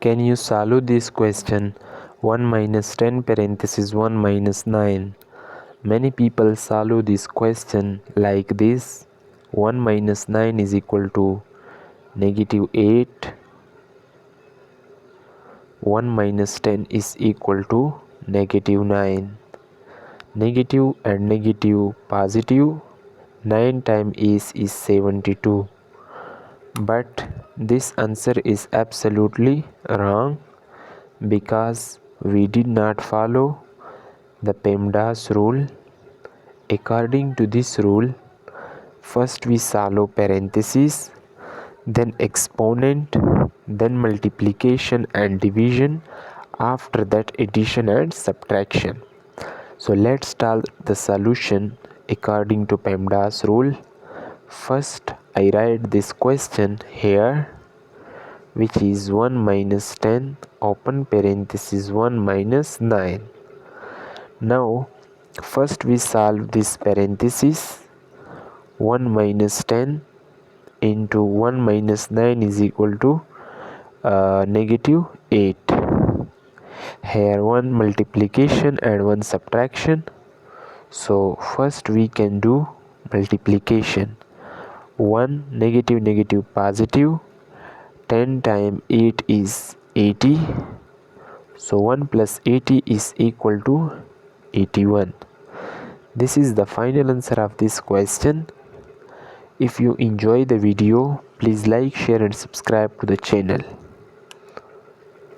Can you solve this question? 1 minus 10 parenthesis 1 minus 9. Many people solve this question like this. 1 minus 9 is equal to negative 8. 1 minus 10 is equal to negative 9. Negative and negative positive. 9 times is 72. But this answer is absolutely wrong because we did not follow the PEMDAS rule. According to this rule, first we solve parentheses, then exponent, then multiplication and division, after that addition and subtraction. So let's start the solution according to PEMDAS rule. First I write this question here, which is 1 minus 10 open parenthesis 1 minus 9. Now first we solve this parenthesis. 1 minus 10 into 1 minus 9 is equal to negative 8. Here one multiplication and one subtraction. So first we can do multiplication. 1 negative negative positive. 10 times 8 is 80. So 1 plus 80 is equal to 81. This is the final answer of this question. If you enjoy the video, please like, share and subscribe to the channel.